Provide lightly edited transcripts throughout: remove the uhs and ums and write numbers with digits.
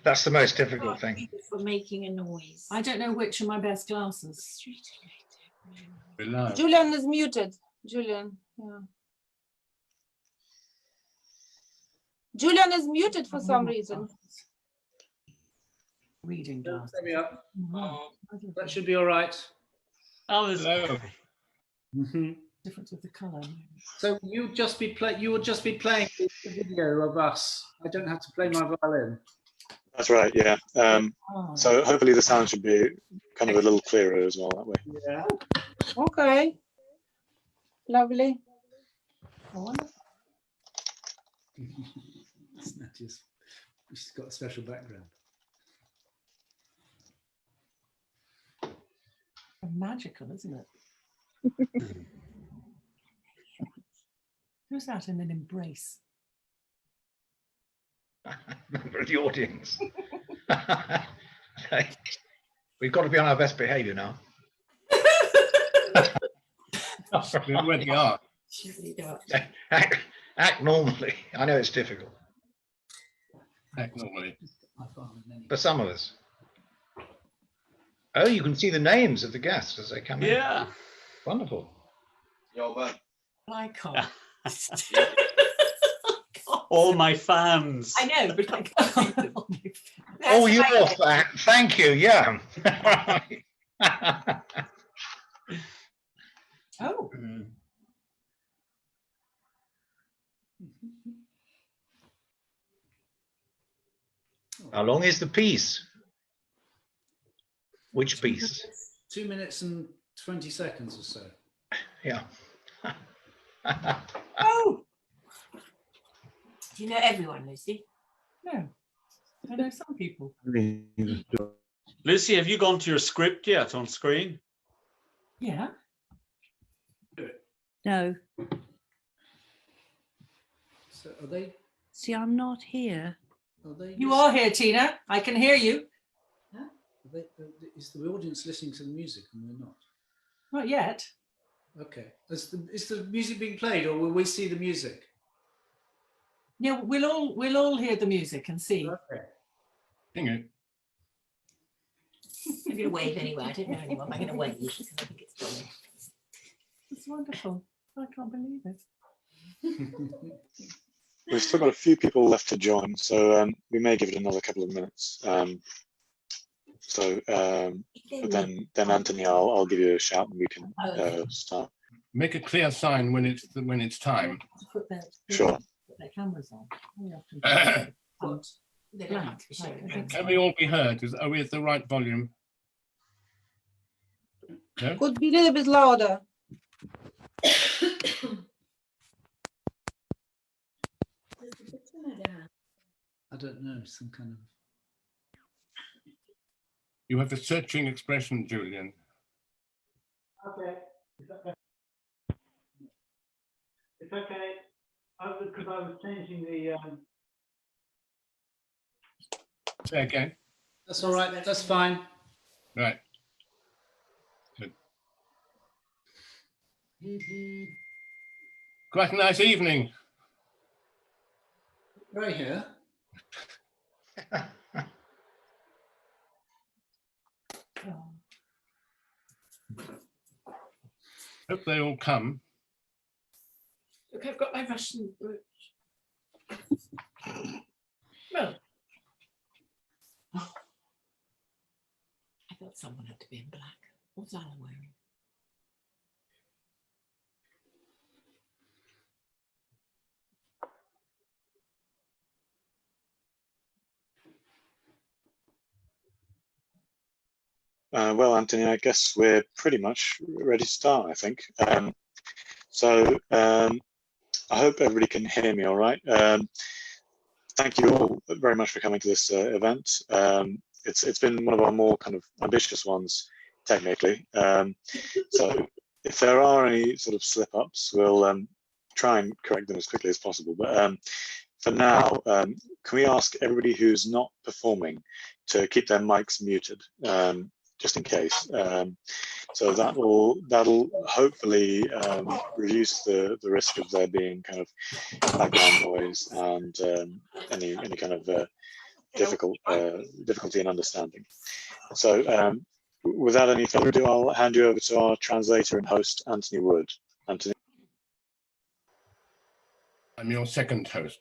That's the most difficult thing. For making a noise. I don't know which are my best glasses. Julian is muted. Julian, yeah. Julian is muted for some reason. Reading glasses. There we are. That should be all right. Oh, hello. Difference with the colour. So you will just be playing the video of us. I don't have to play my violin. That's right, yeah. So hopefully the sound should be kind of a little clearer as well that way. Yeah. Okay. Lovely. She's got a special background. Magical, isn't it? Who's that in an embrace? Member of the audience. We've got to be on our best behaviour now. Where they are. Act normally. I know it's difficult. Act normally. For some of us. Oh, you can see the names of the guests as they come in. Yeah. Wonderful. I can't. All my fans. I know, but I can't. Oh, you're fat. Thank you. Yeah. Oh. How long is the piece? Which piece? 2 minutes and 20 seconds or so. Yeah. Oh. Do you know everyone, Lucy? No. I know some people. Lucy, have you gone to your script yet on screen? Yeah. No. So are they? See, I'm not here. You are here, Tina. I can hear you. Is the audience listening to the music and we're not? Not yet. Okay. Is the music being played, or will we see the music? Yeah, we'll all hear the music and see. Okay. Sing it. I'm going to wave anyway. I don't know anyone. I'm going to wave. I think it's funny. It's wonderful. I can't believe it. We've still got a few people left to join, so we may give it another couple of minutes. But then Anthony, I'll give you a shout and we can start. Make a clear sign when it's time. Sure. Put their cameras on. Can we all be heard? Are we at the right volume? No? Could be a little bit louder. I don't know, some kind of. You have a searching expression, Julian. Okay. It's okay. Because I was changing the. Say again. That's all right. That's fine. Right. Good. Quite a nice evening. Right here. Hope they all come. Look, I've got my Russian brooch. Well, I thought someone had to be in black. What's Alan wearing? Well, Anthony, I guess we're pretty much ready to start, I think. I hope everybody can hear me all right. Thank you all very much for coming to this event. It's been one of our more kind of ambitious ones, technically. So if there are any sort of slip-ups, we'll try and correct them as quickly as possible. But for now, can we ask everybody who's not performing to keep their mics muted? Just in case. So that'll hopefully reduce the risk of there being kind of background noise and any kind of difficulty in understanding. So without any further ado, I'll hand you over to our translator and host, Antony Wood. Antony. I'm your second host.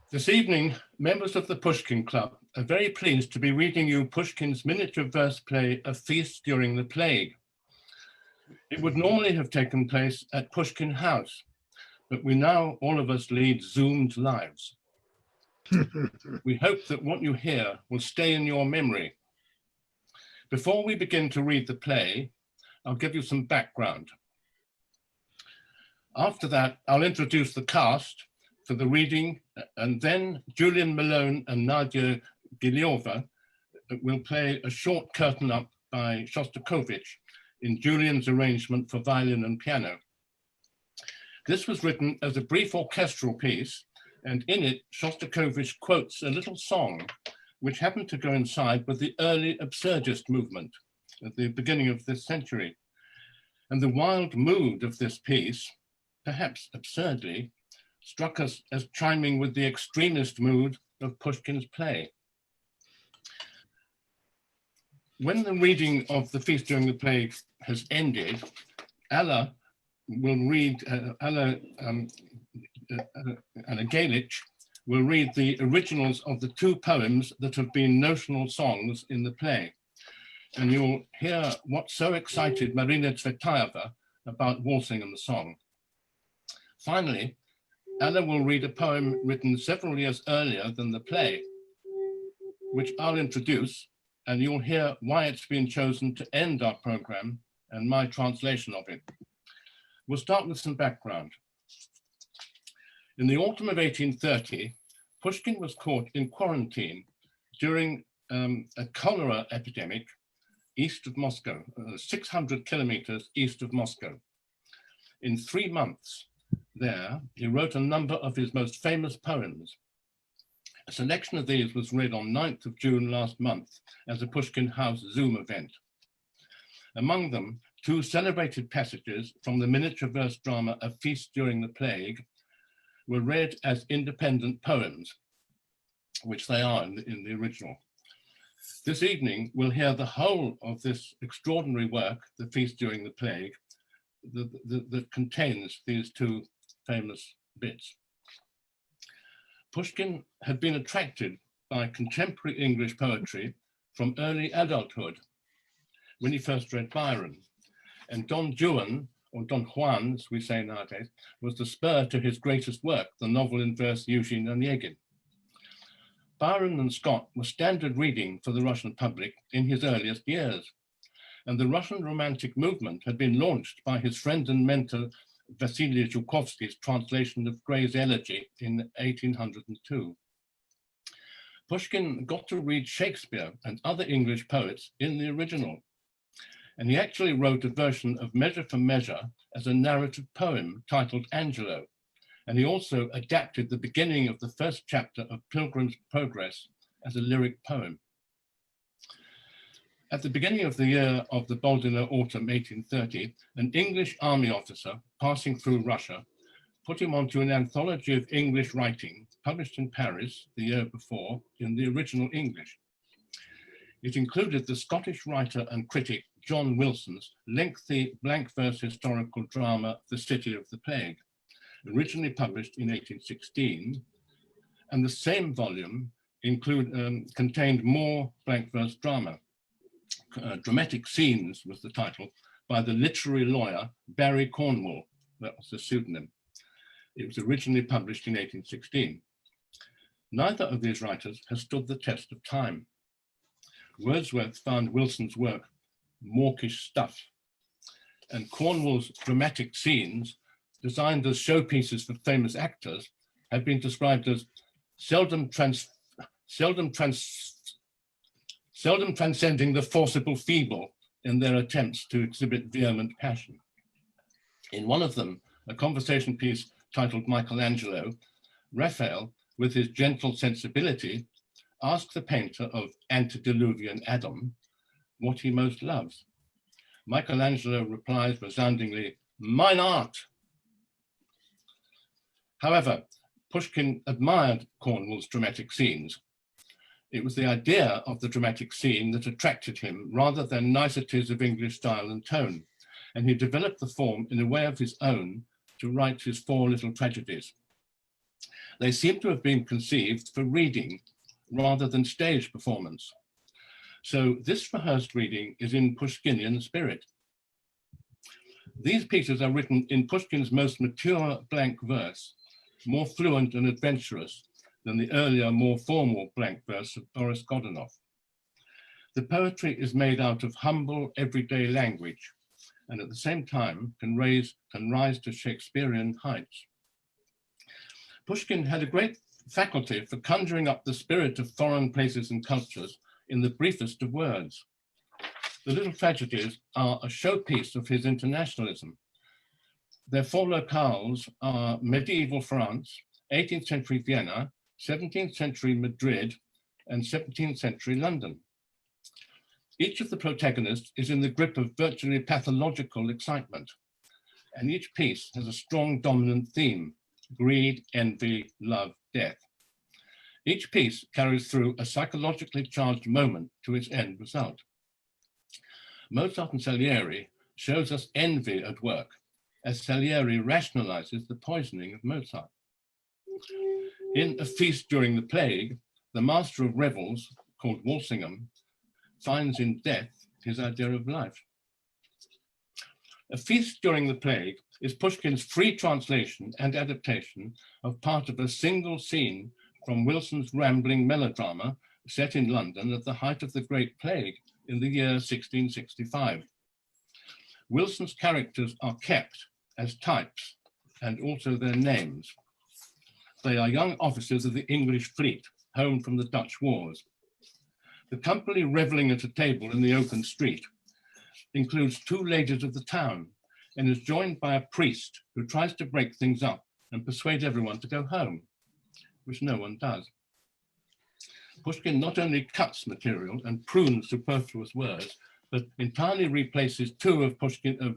This evening, members of the Pushkin Club are very pleased to be reading you Pushkin's miniature verse play, A Feast During the Plague. It would normally have taken place at Pushkin House, but we now, all of us, lead Zoomed lives. We hope that what you hear will stay in your memory. Before we begin to read the play, I'll give you some background. After that, I'll introduce the cast for the reading, and then Julian Milone and Nadia Giliova will play a short curtain up by Shostakovich in Julian's arrangement for violin and piano. This was written as a brief orchestral piece, and in it, Shostakovich quotes a little song which happened to coincide with the early absurdist movement at the beginning of this century. And the wild mood of this piece, perhaps absurdly, struck us as chiming with the extremist mood of Pushkin's play. When the reading of The Feast During the Plague has ended, Alla will read, Anna Galich will read the originals of the two poems that have been notional songs in the play. And you'll hear what so excited Marina Tsvetaeva about waltzing and the song. Finally, Anna will read a poem written several years earlier than the play, which I'll introduce, and you'll hear why it's been chosen to end our program and my translation of it. We'll start with some background. In the autumn of 1830, Pushkin was caught in quarantine during a cholera epidemic east of Moscow, 600 kilometers east of Moscow. In 3 months there, he wrote a number of his most famous poems. A selection of these was read on 9th of June last month as a Pushkin House Zoom event. Among them, 2 celebrated passages from the miniature verse drama A Feast During the Plague were read as independent poems, which they are in the original. This evening, we'll hear the whole of this extraordinary work, The Feast During the Plague, that contains these 2 famous bits. Pushkin had been attracted by contemporary English poetry from early adulthood, when he first read Byron. And Don Juan, or Don Juan, as we say nowadays, was the spur to his greatest work, the novel in verse Eugene Onegin. Byron and Scott were standard reading for the Russian public in his earliest years, and the Russian Romantic movement had been launched by his friend and mentor Vasily Zhukovsky's translation of Gray's Elegy in 1802. Pushkin got to read Shakespeare and other English poets in the original, and he actually wrote a version of Measure for Measure as a narrative poem titled Angelo, and he also adapted the beginning of the first chapter of Pilgrim's Progress as a lyric poem. At the beginning of the year of the Boldino autumn 1830, an English army officer passing through Russia put him onto an anthology of English writing published in Paris the year before in the original English. It included the Scottish writer and critic John Wilson's lengthy blank verse historical drama, The City of the Plague, originally published in 1816, and the same volume contained more blank verse drama. Dramatic Scenes was the title, by the literary lawyer Barry Cornwall. That was the pseudonym. It was originally published in 1816. Neither of these writers has stood the test of time. Wordsworth found Wilson's work mawkish stuff, and Cornwall's Dramatic Scenes, designed as showpieces for famous actors, have been described as seldom transcending the forcible feeble in their attempts to exhibit vehement passion. In one of them, a conversation piece titled Michelangelo, Raphael, with his gentle sensibility, asked the painter of antediluvian Adam what he most loves. Michelangelo replies resoundingly, "Mine art." However, Pushkin admired Cornwall's dramatic scenes. It was the idea of the dramatic scene that attracted him rather than niceties of English style and tone, and he developed the form in a way of his own to write his 4 little tragedies. They seem to have been conceived for reading rather than stage performance. So this rehearsed reading is in Pushkinian spirit. These pieces are written in Pushkin's most mature blank verse, more fluent and adventurous than the earlier, more formal blank verse of Boris Godunov. The poetry is made out of humble, everyday language, and at the same time can rise to Shakespearean heights. Pushkin had a great faculty for conjuring up the spirit of foreign places and cultures in the briefest of words. The little tragedies are a showpiece of his internationalism. Their 4 locales are medieval France, 18th century Vienna, 17th century Madrid, and 17th century London. Each of the protagonists is in the grip of virtually pathological excitement, and each piece has a strong dominant theme: greed, envy, love, death. Each piece carries through a psychologically charged moment to its end result. Mozart and Salieri shows us envy at work, as Salieri rationalizes the poisoning of Mozart. In A Feast During the Plague, the master of revels, called Walsingham, finds in death his idea of life. A Feast During the Plague is Pushkin's free translation and adaptation of part of a single scene from Wilson's rambling melodrama set in London at the height of the Great Plague in the year 1665. Wilson's characters are kept as types and also their names. They are young officers of the English fleet, home from the Dutch wars. The company reveling at a table in the open street includes 2 ladies of the town and is joined by a priest who tries to break things up and persuade everyone to go home, which no one does. Pushkin not only cuts material and prunes superfluous words, but entirely replaces 2 of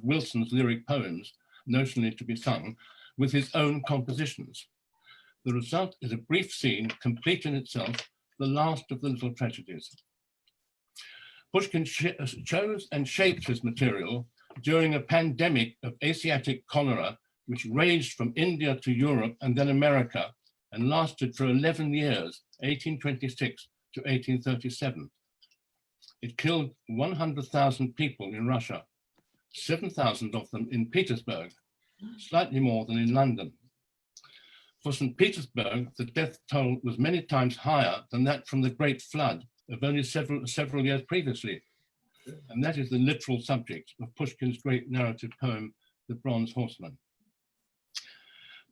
Wilson's lyric poems, notionally to be sung, with his own compositions. The result is a brief scene, complete in itself, the last of the little tragedies. Pushkin chose and shaped his material during a pandemic of Asiatic cholera, which raged from India to Europe and then America, and lasted for 11 years, 1826 to 1837. It killed 100,000 people in Russia, 7,000 of them in Petersburg, slightly more than in London. For St. Petersburg, the death toll was many times higher than that from the Great Flood of only several years previously. And that is the literal subject of Pushkin's great narrative poem, The Bronze Horseman.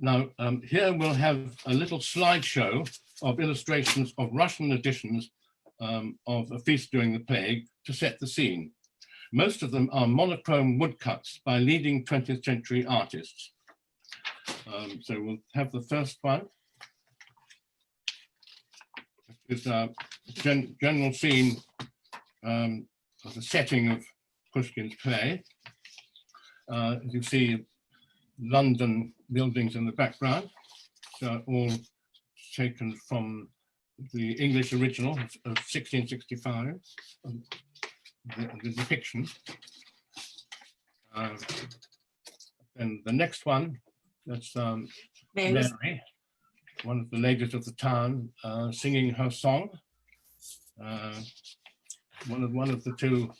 Now, here we'll have a little slideshow of illustrations of Russian editions of A Feast During the Plague to set the scene. Most of them are monochrome woodcuts by leading 20th century artists. So we'll have the first one. It's a general scene of the setting of Pushkin's play. As you see, London buildings in the background, all taken from the English original of 1665, the depiction. And the next one, that's Mary, one of the ladies of the town, singing her song. One of the 2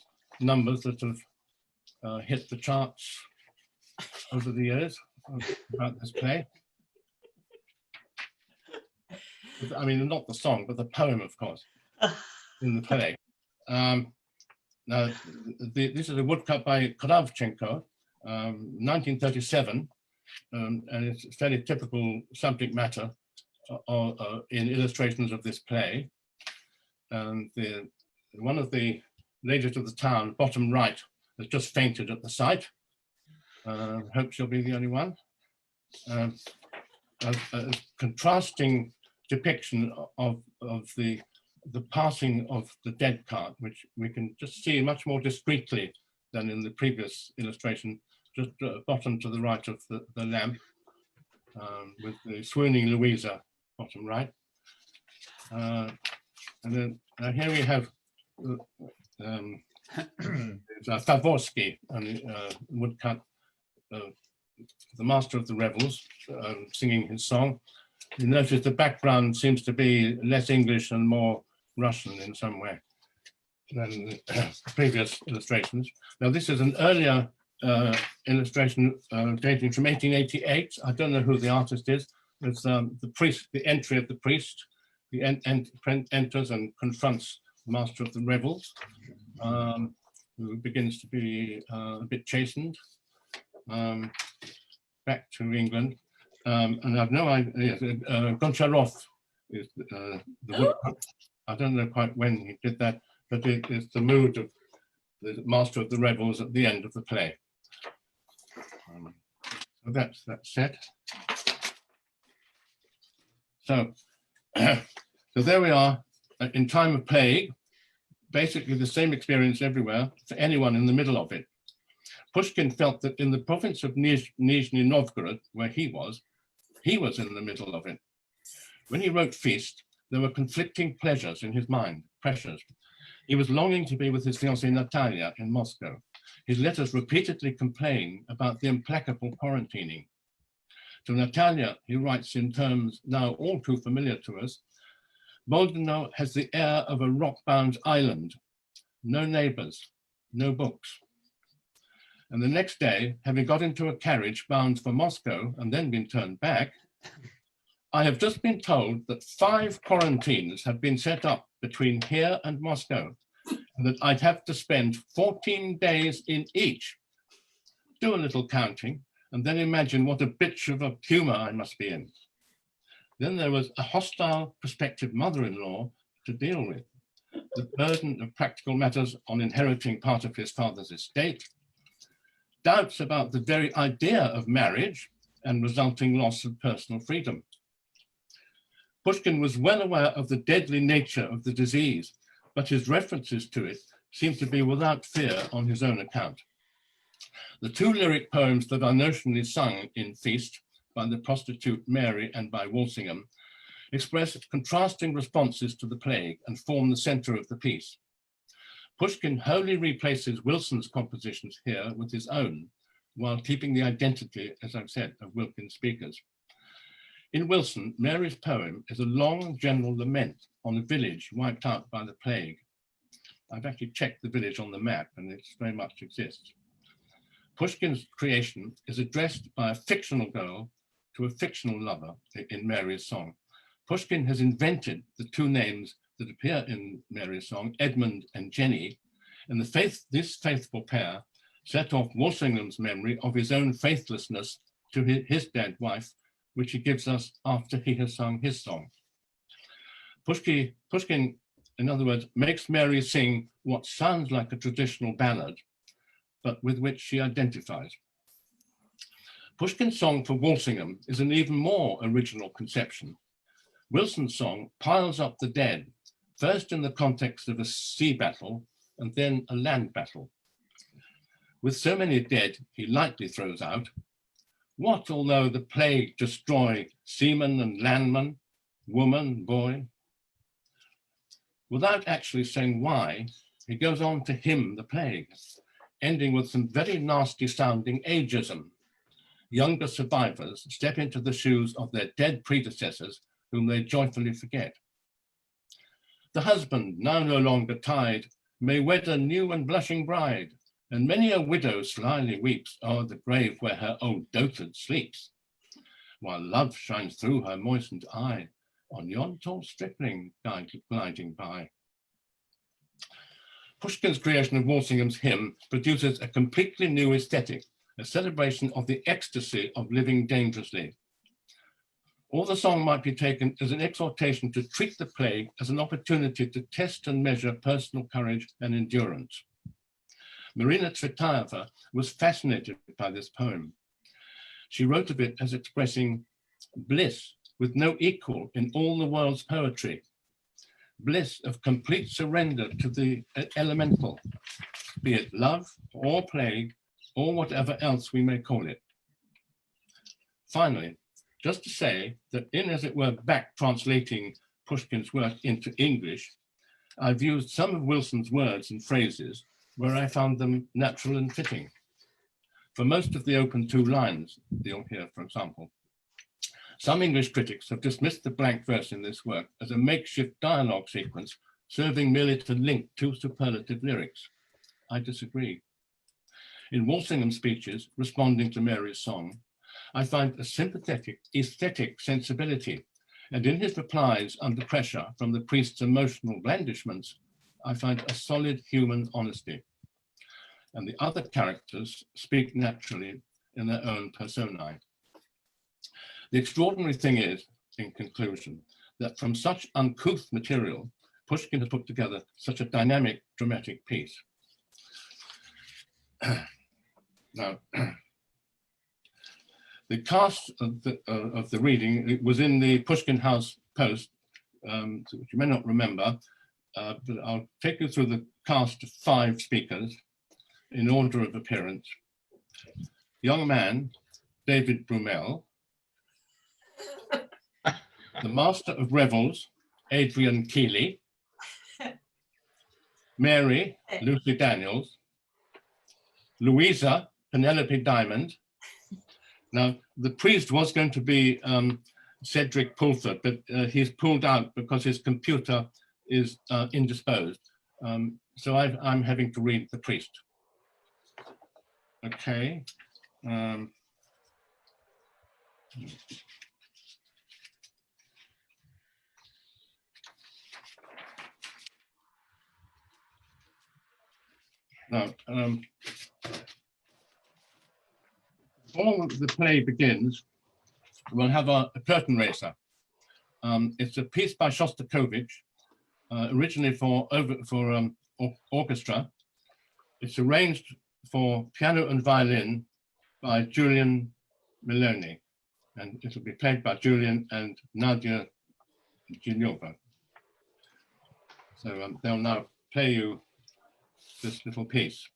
numbers that have hit the charts over the years about this play. I mean, not the song, but the poem, of course, in the play. Now, this is a woodcut by Kravchenko, 1937, and it's fairly typical subject matter in illustrations of this play. And one of the ladies of the town, bottom right, has just fainted at the sight. Hope she'll be the only one. A contrasting depiction of the passing of the dead cart, which we can just see much more discreetly than in the previous illustration, just bottom to the right of the lamp. with the swooning Louisa, bottom right. And then here we have Favorsky and woodcut, the master of the revels, singing his song. You notice the background seems to be less English and more Russian in some way than the previous illustrations. Now this is an earlier illustration dating from 1888. I don't know who the artist is. It's the priest, the entry of the priest. He enters and confronts the master of the revels, who begins to be a bit chastened. Back to England. And I've no idea, Goncharov is the woodcut. I don't know quite when he did that, but it is the mood of the master of the revels at the end of the play. So that's set. So, so there we are in time of plague, basically the same experience everywhere for anyone in the middle of it. Pushkin felt that in the province of Nizhny Novgorod, where he was in the middle of it. When he wrote Feast, there were conflicting pleasures in his mind, pressures. He was longing to be with his fiancée Natalia in Moscow. His letters repeatedly complain about the implacable quarantining. To Natalia, he writes in terms now all too familiar to us, Boldino has the air of a rock-bound island, no neighbors, no books. And the next day, having got into a carriage bound for Moscow and then been turned back, I have just been told that 5 quarantines have been set up between here and Moscow, and that I'd have to spend 14 days in each. Do a little counting, and then imagine what a bitch of a humor I must be in. Then there was a hostile prospective mother-in-law to deal with, the burden of practical matters on inheriting part of his father's estate, doubts about the very idea of marriage and resulting loss of personal freedom. Pushkin was well aware of the deadly nature of the disease, but his references to it seem to be without fear on his own account. The 2 lyric poems that are notionally sung in Feast by the prostitute Mary and by Walsingham express contrasting responses to the plague and form the center of the piece. Pushkin wholly replaces Wilson's compositions here with his own, while keeping the identity, as I've said, of Wilkin's speakers. In Wilson, Mary's poem is a long general lament on a village wiped out by the plague. I've actually checked the village on the map and it very much exists. Pushkin's creation is addressed by a fictional girl to a fictional lover in Mary's song. Pushkin has invented the 2 names that appear in Mary's song, Edmund and Jenny, and this faithful pair set off Walsingham's memory of his own faithlessness to his dead wife, which he gives us after he has sung his song. Pushkin, in other words, makes Mary sing what sounds like a traditional ballad, but with which she identifies. Pushkin's song for Walsingham is an even more original conception. Wilson's song piles up the dead, first in the context of a sea battle and then a land battle. With so many dead, he lightly throws out, what although the plague destroy seaman and landman, woman, boy? Without actually saying why, he goes on to hymn the plague, ending with some very nasty sounding ageism. Younger survivors step into the shoes of their dead predecessors whom they joyfully forget. The husband, now no longer tied, may wed a new and blushing bride, and many a widow slyly weeps o'er the grave where her old dotard sleeps, while love shines through her moistened eye on yon tall stripling gliding by. Pushkin's creation of Walsingham's hymn produces a completely new aesthetic, a celebration of the ecstasy of living dangerously. Or the song might be taken as an exhortation to treat the plague as an opportunity to test and measure personal courage and endurance. Marina Tsvetaeva was fascinated by this poem. She wrote of it as expressing bliss with no equal in all the world's poetry, bliss of complete surrender to the elemental, be it love or plague or whatever else we may call it. Finally, just to say that in, as it were, back translating Pushkin's work into English, I've used some of Wilson's words and phrases where I found them natural and fitting. For most of the open two lines, you'll hear, for example, some English critics have dismissed the blank verse in this work as a makeshift dialogue sequence serving merely to link two superlative lyrics. I disagree. In Walsingham's speeches responding to Mary's song, I find a sympathetic, aesthetic sensibility, and in his replies under pressure from the priest's emotional blandishments, I find a solid human honesty. And the other characters speak naturally in their own personae. The extraordinary thing is, in conclusion, that from such uncouth material, Pushkin has put together such a dynamic, dramatic piece. Now, the cast of the reading, it was in the Pushkin House Post, which you may not remember, but I'll take you through the cast of 5 speakers in order of appearance. Young man, David Brummell. The Master of Revels, Adrian Kealey. Mary, Lucy Daniels. Louisa, Penelope Dimond. Now, the priest was going to be Cedric Pulford, but he's pulled out because his computer is indisposed. So I'm having to read the priest. Okay. Now, before the play begins, we'll have a curtain raiser. It's a piece by Shostakovich, originally for orchestra. It's arranged for piano and violin by Julian Milone, and it will be played by Julian and Nadia Giliova. So they'll now play you this little piece.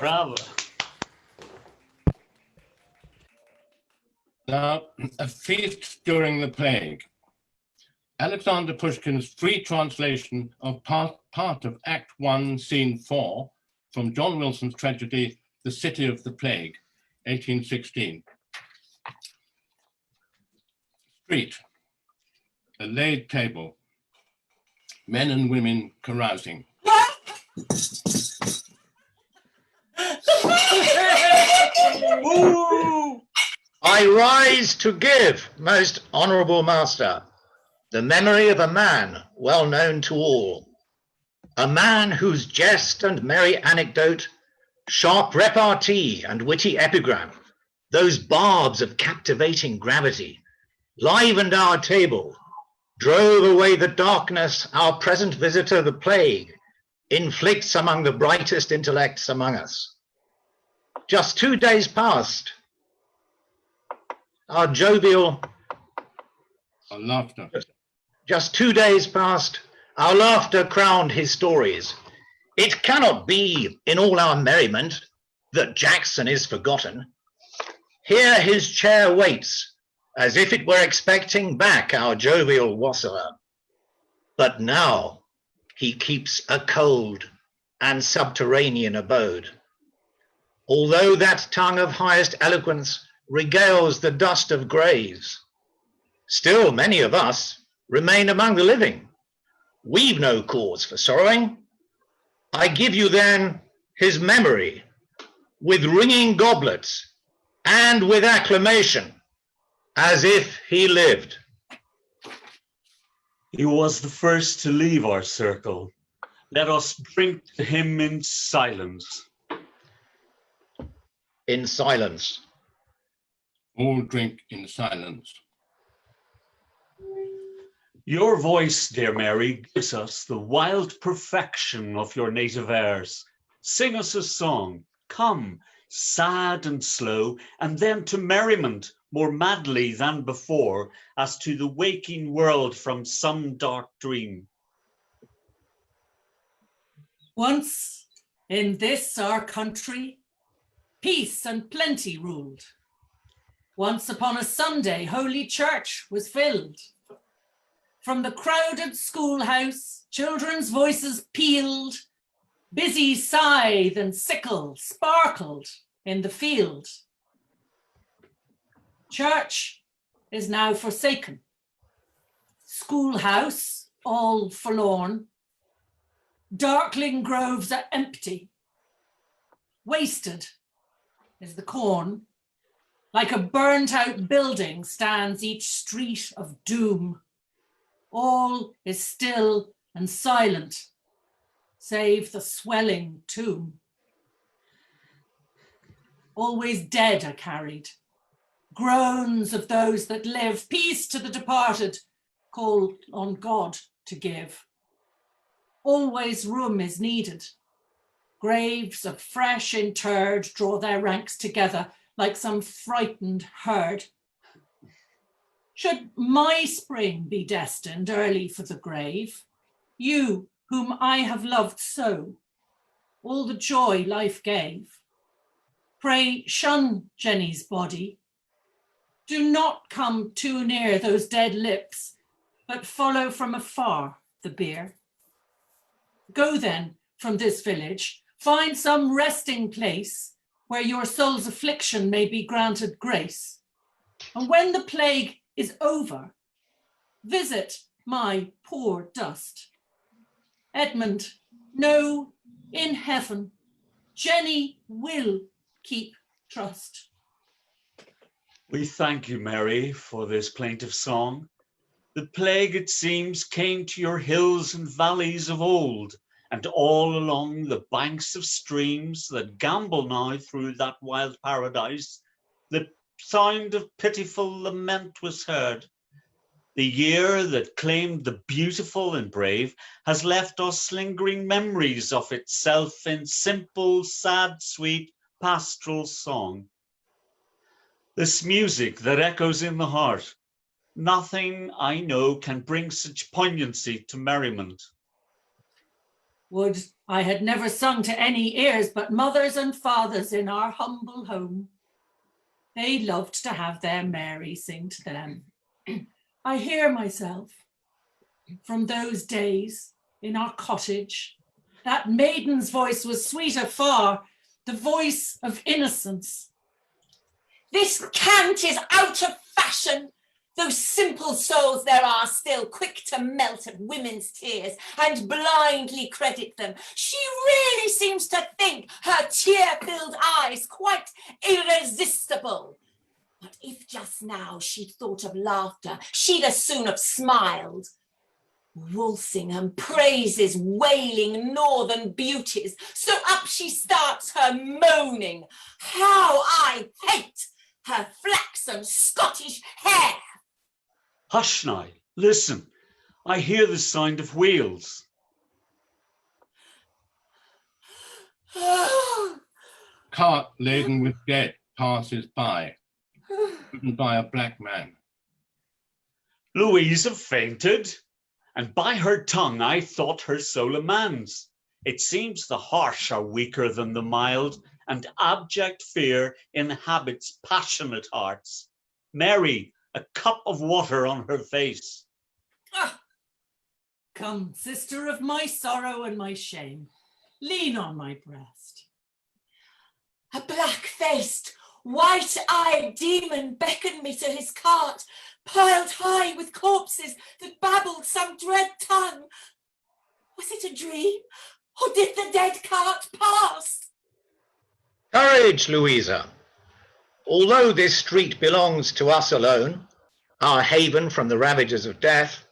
Bravo. Now, a feast during the plague. Alexander Pushkin's free translation of part of Act 1, Scene 4 from John Wilson's tragedy, The City of the Plague, 1816. Street, a laid table. men and women carousing. I rise to give, most honourable master, the memory of a man well known to all, a man whose jest and merry anecdote, sharp repartee and witty epigram, those barbs of captivating gravity, livened our table, drove away the darkness our present visitor, the plague, inflicts among the brightest intellects among us. Just 2 days past, our jovial, Our laughter. just 2 days past, our laughter crowned his stories. It cannot be in all our merriment that Jackson is forgotten. Here his chair waits, as if it were expecting back our jovial wassail. But now he keeps a cold and subterranean abode. Although that tongue of highest eloquence regales the dust of graves, still many of us remain among the living. We've no cause for sorrowing. I give you then his memory, with ringing goblets and with acclamation, as if he lived. He was the first to leave our circle. Let us drink to him in silence. In silence. All drink in silence. Your voice, dear Mary, gives us the wild perfection of your native airs. Sing us a song, come, sad and slow, and then to merriment more madly than before, as to the waking world from some dark dream. Once in this our country, peace and plenty ruled. Once upon a Sunday, Holy Church was filled. From the crowded schoolhouse, children's voices pealed, busy scythe and sickle sparkled in the field. Church is now forsaken, schoolhouse all forlorn, darkling groves are empty, wasted is the corn. Like a burnt out building stands each street of doom. All is still and silent, save the swelling tomb. Always dead are carried, groans of those that live, peace to the departed, called on God to give. Always room is needed. Graves of fresh interred draw their ranks together like some frightened herd. Should my spring be destined early for the grave, you whom I have loved so, all the joy life gave, pray shun Jenny's body. Do not come too near those dead lips, but follow from afar the bier. Go then from this village, find some resting place where your soul's affliction may be granted grace. And when the plague is over, visit my poor dust. Edmund, know in heaven, Jenny will keep trust. We thank you, Mary, for this plaintive song. The plague, it seems, came to your hills and valleys of old, and all along the banks of streams that gambol now through that wild paradise, the sound of pitiful lament was heard. The year that claimed the beautiful and brave has left us lingering memories of itself in simple, sad, sweet, pastoral song. This music that echoes in the heart, nothing I know can bring such poignancy to merriment. Would I had never sung to any ears but mothers and fathers in our humble home. They loved to have their Mary sing to them. I hear myself from those days in our cottage. That maiden's voice was sweeter far, the voice of innocence. This cant is out of fashion. Those simple souls there are still, quick to melt at women's tears and blindly credit them. She really seems to think her tear-filled eyes quite irresistible. But if just now she'd thought of laughter, she'd as soon have smiled. Walsingham praises wailing northern beauties, so up she starts her moaning. How I hate her flaxen Scottish hair! Hush now, listen, I hear the sound of wheels. Cart laden with dead passes by, driven by a black man. Louisa fainted, and by her tongue I thought her soul a man's. It seems the harsh are weaker than the mild, and abject fear inhabits passionate hearts. Mary, a cup of water on her face. Come, sister of my sorrow and my shame, lean on my breast. A black-faced, white-eyed demon beckoned me to his cart, piled high with corpses that babbled some dread tongue. Was it a dream, or did the dead cart pass? Courage, Louisa. Although this street belongs to us alone, our haven from the ravages of death,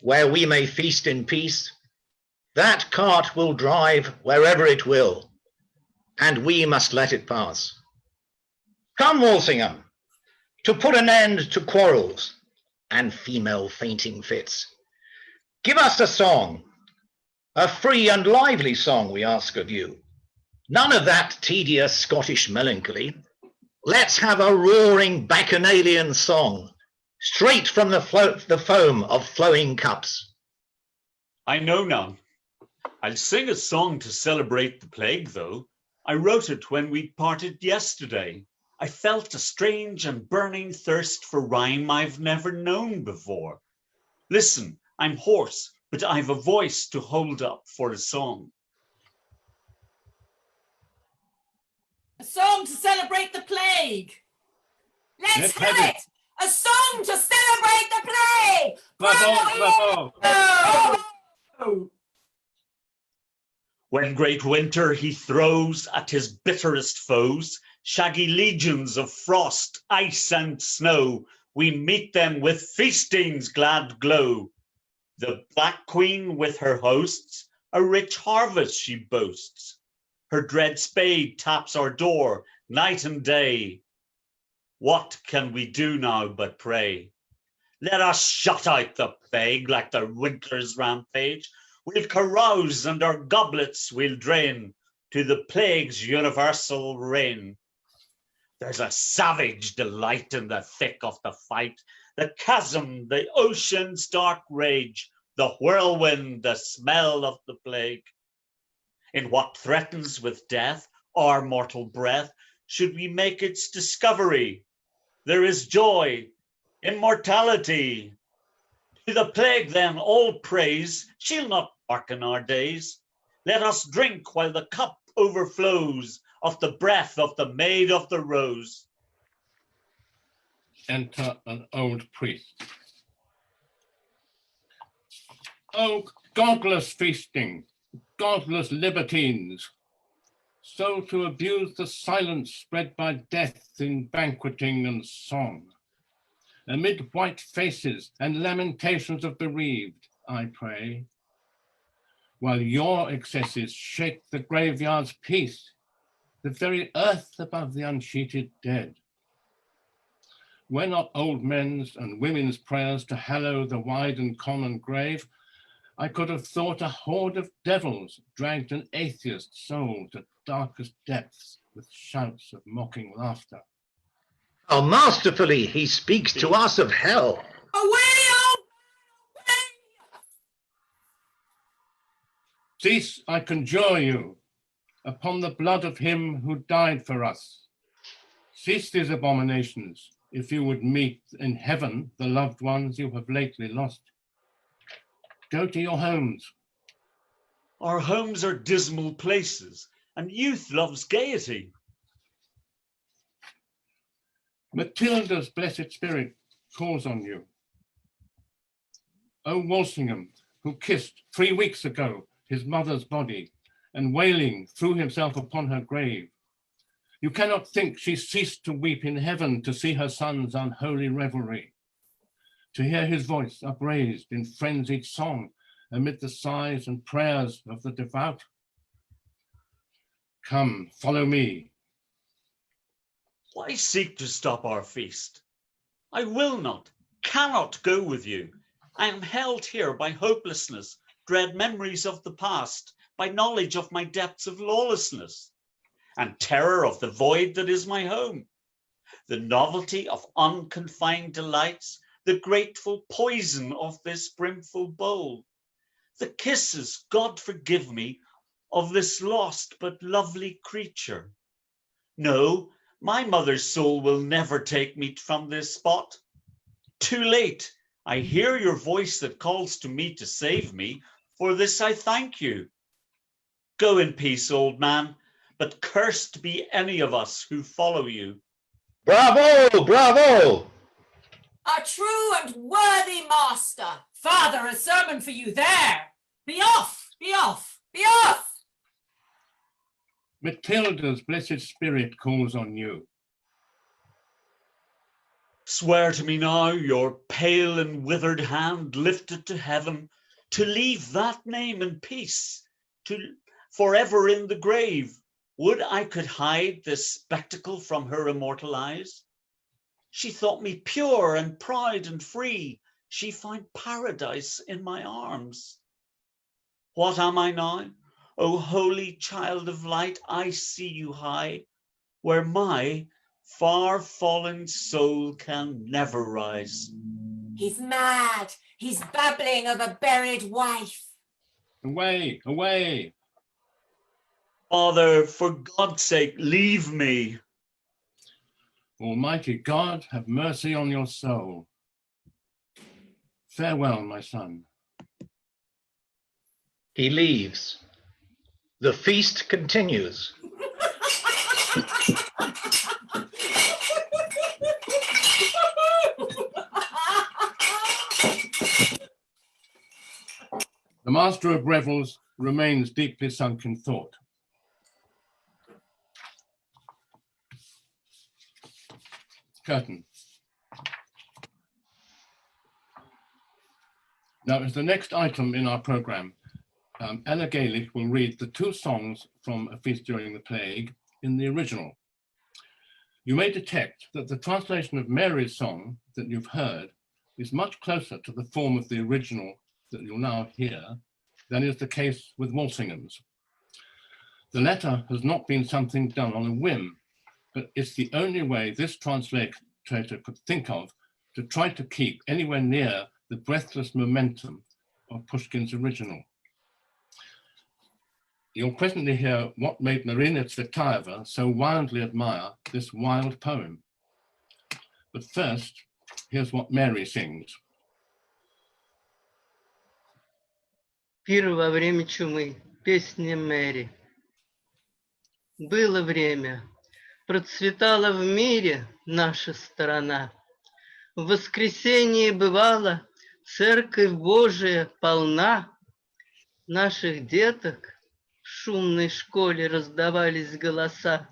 where we may feast in peace, that cart will drive wherever it will, and we must let it pass. Come, Walsingham, to put an end to quarrels and female fainting fits. Give us a song, a free and lively song we ask of you. None of that tedious Scottish melancholy. Let's have a roaring bacchanalian song, straight from the foam of flowing cups. I know none. I'll sing a song to celebrate the plague, though. I wrote it when we parted yesterday. I felt a strange and burning thirst for rhyme I've never known before. Listen, I'm hoarse, but I've a voice to hold up for a song. A song to celebrate the plague. Let's have it! A song to celebrate the plague! Bravo, bravo! When great winter he throws at his bitterest foes, shaggy legions of frost, ice and snow, we meet them with feasting's glad glow. The Black Queen with her hosts, a rich harvest she boasts. Her dread spade taps our door night and day. What can we do now but pray? Let us shut out the plague like the winter's rampage. We'll carouse and our goblets we'll drain to the plague's universal reign. There's a savage delight in the thick of the fight, the chasm, the ocean's dark rage, the whirlwind, the smell of the plague. In what threatens with death, our mortal breath, should we make its discovery? There is joy, immortality. To the plague then all praise, she'll not darken our days. Let us drink while the cup overflows of the breath of the Maid of the Rose. Enter an old priest. Oh, godless feasting, godless libertines, so to abuse the silence spread by death in banqueting and song. Amid white faces and lamentations of bereaved, I pray, while your excesses shake the graveyard's peace, the very earth above the unsheeted dead. Were not old men's and women's prayers to hallow the wide and common grave, I could have thought a horde of devils dragged an atheist soul to darkest depths with shouts of mocking laughter. How masterfully he speaks to us of hell. Cease, I conjure you, upon the blood of him who died for us. Cease these abominations, if you would meet in heaven the loved ones you have lately lost. Go to your homes. Our homes are dismal places, and youth loves gaiety. Matilda's blessed spirit calls on you. O Walsingham, who kissed 3 weeks ago his mother's body, and wailing threw himself upon her grave. You cannot think she ceased to weep in heaven to see her son's unholy revelry, to hear his voice upraised in frenzied song amid the sighs and prayers of the devout. Come, follow me. Why seek to stop our feast? I will not, cannot go with you. I am held here by hopelessness, dread memories of the past, by knowledge of my depths of lawlessness, and terror of the void that is my home. The novelty of unconfined delights, the grateful poison of this brimful bowl, the kisses, God forgive me, of this lost but lovely creature. No, my mother's soul will never take me from this spot. Too late, I hear your voice that calls to me to save me. For this I thank you. Go in peace, old man, but cursed be any of us who follow you. Bravo, bravo! A true and worthy master. Father, a sermon for you there. Be off, be off, be off. Matilda's blessed spirit calls on you. Swear to me now, your pale and withered hand lifted to heaven, to leave that name in peace, to forever in the grave. Would I could hide this spectacle from her immortal eyes. She thought me pure and proud and free. She found paradise in my arms. What am I now? O holy child of light, I see you high, where my far fallen soul can never rise. He's mad. He's babbling of a buried wife. Away, away. Father, for God's sake, leave me. Almighty God, have mercy on your soul. Farewell, my son. He leaves. The feast continues. The master of revels remains deeply sunk in thought. Curtain. Now, as the next item in our program, Nadia Giliova will read the 2 songs from A Feast During the Plague in the original. You may detect that the translation of Mary's song that you've heard is much closer to the form of the original that you'll now hear than is the case with Walsingham's. The latter has not been something done on a whim, but it's the only way this translator could think of to try to keep anywhere near the breathless momentum of Pushkin's original. You'll presently hear what made Marina Tsvetaeva so wildly admire this wild poem. But first, here's what Mary sings. Пир во время чумы. Песня Мэри. Было время. Процветала в мире наша сторона. В воскресенье бывало, Церковь Божия полна. Наших деток в шумной школе раздавались голоса.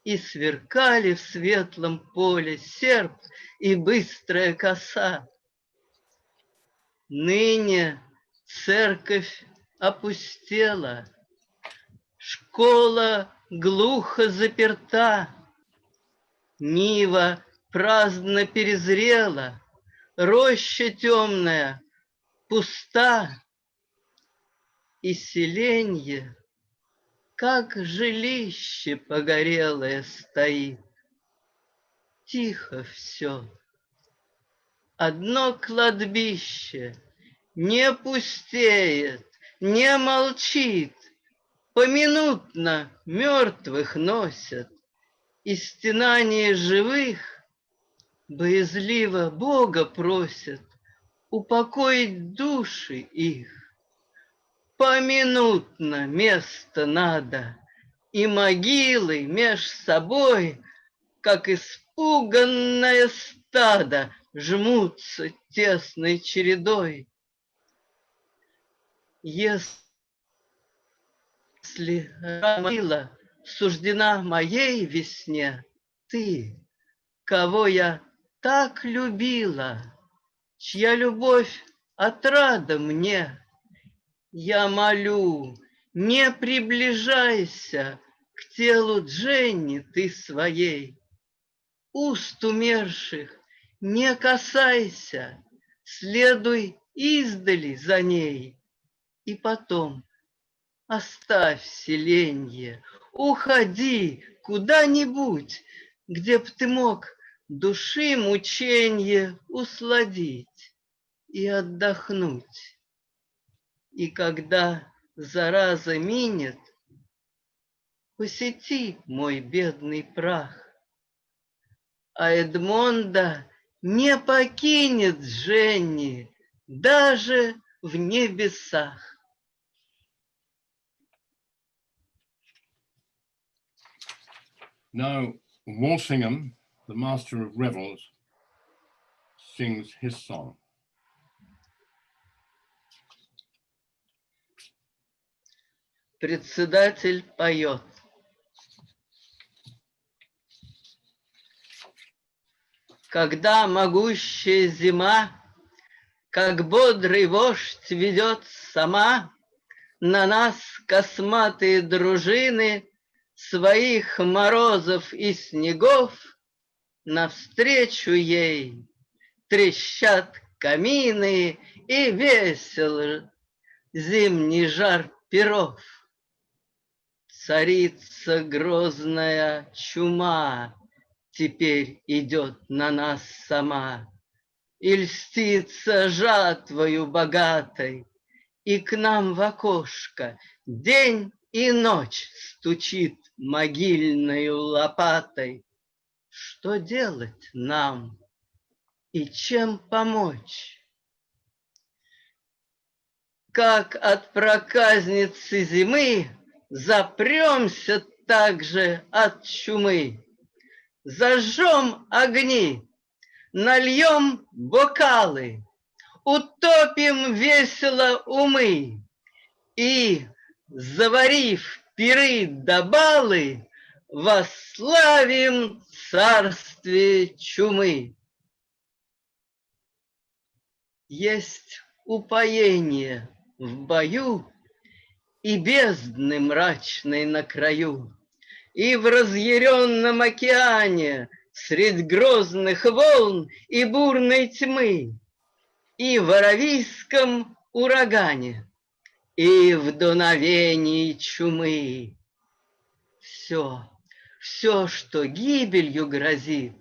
И сверкали в светлом поле серп и быстрая коса. Ныне церковь опустела, школа глухо заперта, нива праздно перезрела, роща темная пуста, и селенье, как жилище погорелое, стоит. Тихо все. Одно кладбище не пустеет, не молчит, поминутно мертвых носят, и стенания живых боязливо Бога просят упокоить души их. Поминутно место надо, и могилы меж собой, как испуганное стадо, жмутся тесной чередой. Если мила суждена моей весне, ты, кого я так любила, чья любовь отрада мне, я молю, не приближайся к телу Дженни ты своей, уст умерших не касайся, следуй издали за ней, и потом оставь селенье, уходи куда-нибудь, где б ты мог души мученье усладить и отдохнуть. И когда зараза минет, посети мой бедный прах, а Эдмонда не покинет Женни даже в небесах. Now, Walsingham, the master of revels, sings his song. Председатель поет. Когда могущая зима, как бодрый вождь ведет сама на нас косматые дружины своих морозов и снегов, навстречу ей трещат камины и весел зимний жар перов. Царица грозная чума теперь идет на нас сама, и льстится жатвою богатой, и к нам в окошко день и ночь стучит могильною лопатой. Что делать нам и чем помочь? Как от проказницы зимы запремся также от чумы. Зажжем огни, нальем бокалы, утопим весело умы и, заварив пиры да балы, восславим царствие чумы. Есть упоение в бою и бездны мрачной на краю, и в разъяренном океане средь грозных волн и бурной тьмы, и в аравийском урагане, и в дуновении чумы. Все, что гибелью грозит,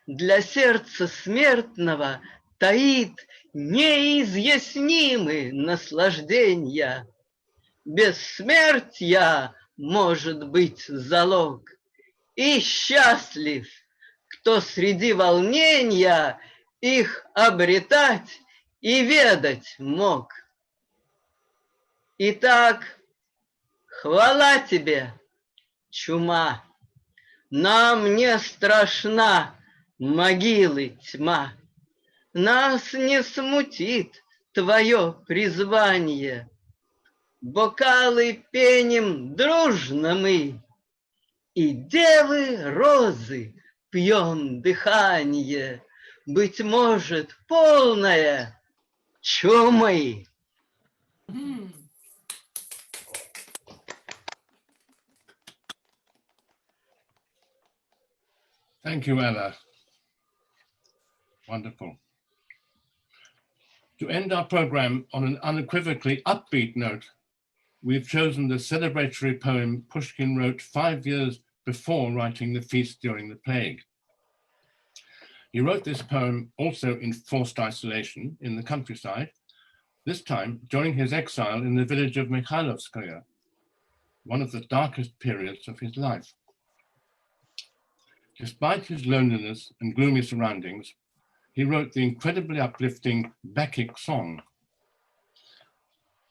для сердца смертного таит неизъяснимые наслаждения. Бессмертия может быть залог, и счастлив, кто среди волнения их обретать и ведать мог. Итак, хвала тебе, чума, нам не страшна могилы тьма, нас не смутит твое призвание. Бокалы пеним дружно мы, и девы розы пьем дыхание, быть может, полное чумы. Thank you, Ella. Wonderful. To end our program on an unequivocally upbeat note, we've chosen the celebratory poem Pushkin wrote 5 years before writing the feast during the plague. He wrote this poem also in forced isolation in the countryside, this time during his exile in the village of Mikhailovskaya, one of the darkest periods of his life. Despite his loneliness and gloomy surroundings, he wrote the incredibly uplifting Bacchic song.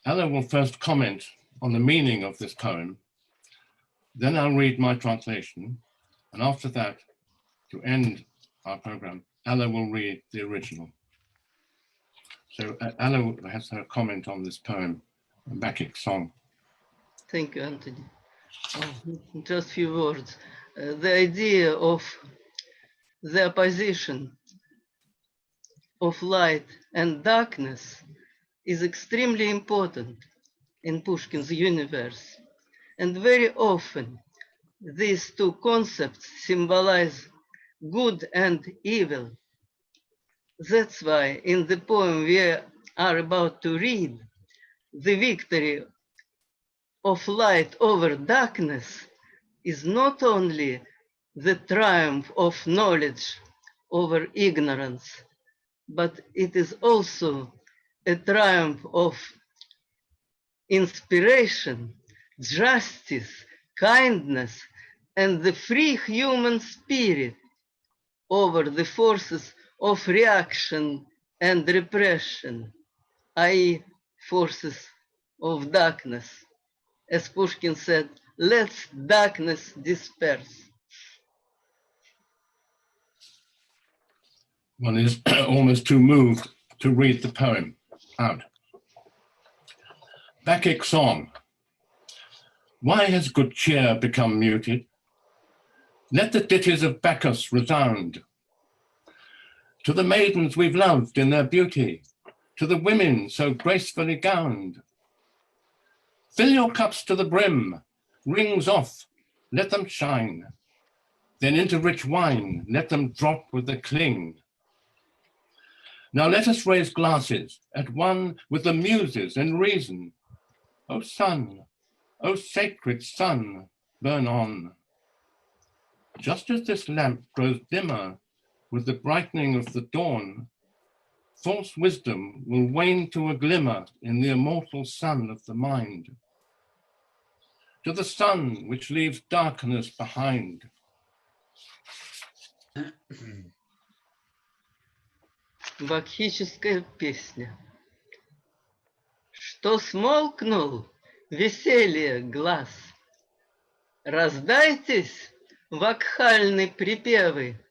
Ella will first comment on the meaning of this poem, then I'll read my translation, and after that, to end our program, Ella will read the original. So Ella has her comment on this poem Bacchic song. Thank you, Anthony. Just a few words. The idea of the opposition of light and darkness is extremely important in Pushkin's universe. And very often, these two concepts symbolize good and evil. That's why in the poem we are about to read, the victory of light over darkness is not only the triumph of knowledge over ignorance, but it is also a triumph of inspiration, justice, kindness, and the free human spirit over the forces of reaction and repression, i.e., forces of darkness. As Pushkin said, let darkness disperse. One is almost too moved to read the poem out. Bacchic song. Why has good cheer become muted? Let the ditties of Bacchus resound. To the maidens we've loved in their beauty, to the women so gracefully gowned. Fill your cups to the brim, rings off, let them shine. Then into rich wine, let them drop with a cling. Now let us raise glasses at one with the muses and reason. O sun, O sacred sun, burn on. Just as this lamp grows dimmer with the brightening of the dawn, false wisdom will wane to a glimmer in the immortal sun of the mind. To the sun which leaves darkness behind. Бакхическая песня. Что смолкнул веселье глаз, раздайтесь вакхальны припевы,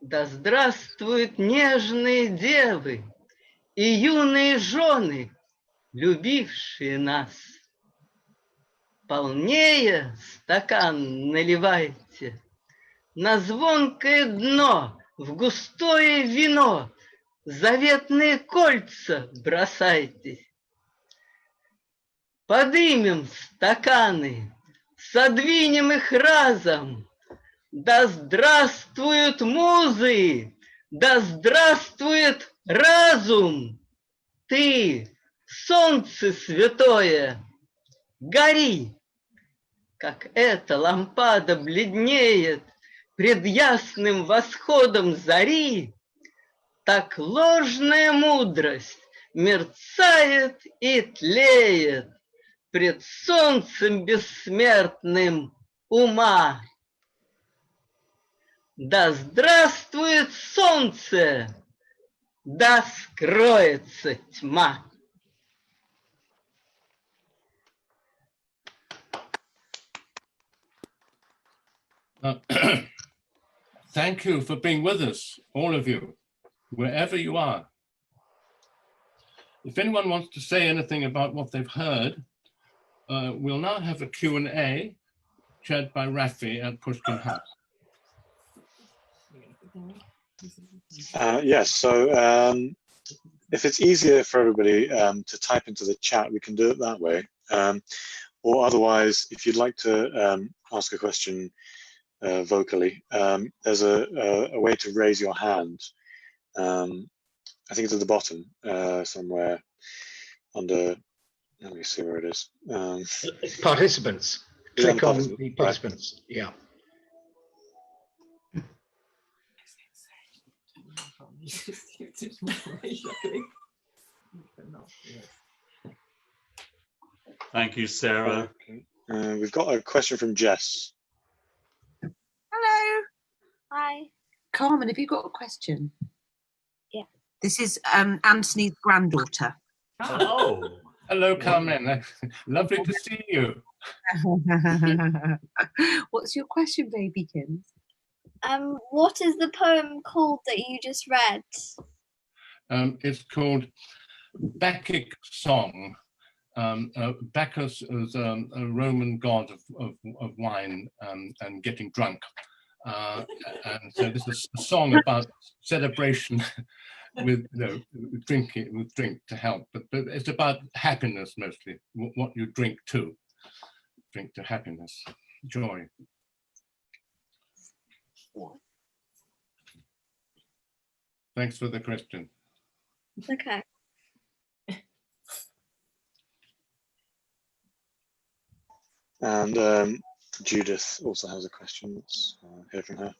да здравствуют нежные девы и юные жены, любившие нас. Полнее стакан наливайте, на звонкое дно, в густое вино, заветные кольца бросайтесь. Подымем стаканы, содвинем их разом. Да здравствуют музы, да здравствует разум. Ты, солнце святое, гори, как эта лампада бледнеет пред ясным восходом зари, так ложная мудрость мерцает и тлеет пред солнцем бессмертным ума. Да здравствует солнце, да скроется тьма. Thank you for being with us, all of you, wherever you are. If anyone wants to say anything about what they've heard, we'll now have a Q&A chaired by Rafi at Pushkin House. Yes, so if it's easier for everybody to type into the chat, we can do it that way. Or otherwise, if you'd like to ask a question vocally, there's a way to raise your hand. I think it's at the bottom somewhere under, let me see where it is. Participants. Click on the participants, yeah. Thank you, Sarah. Okay. We've got a question from Jess. Hello. Hi. Carmen, have you got a question? Yeah. This is Antony's granddaughter. Oh. Hello, Carmen. Lovely to see you. What's your question, babykins? What is the poem called that you just read? It's called Bacchic Song, Bacchus is a Roman god of wine and getting drunk. And so this is a song about celebration with drink to help, but it's about happiness mostly. What you drink to happiness, joy. Thanks for the question. Okay. And Judith also has a question. Let's hear from her.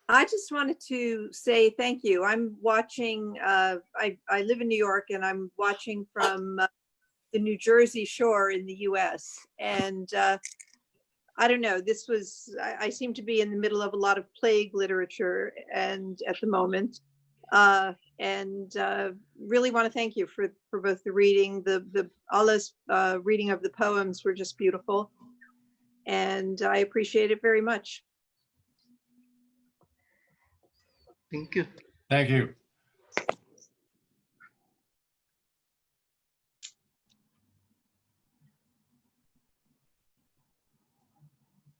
I just wanted to say thank you. I'm watching, I live in New York, and I'm watching from the New Jersey shore in the US. And I don't know, this was, I seem to be in the middle of a lot of plague literature and at the moment. Really want to thank you for both the reading, the Allah's reading of the poems were just beautiful. And I appreciate it very much. Thank you. Thank you.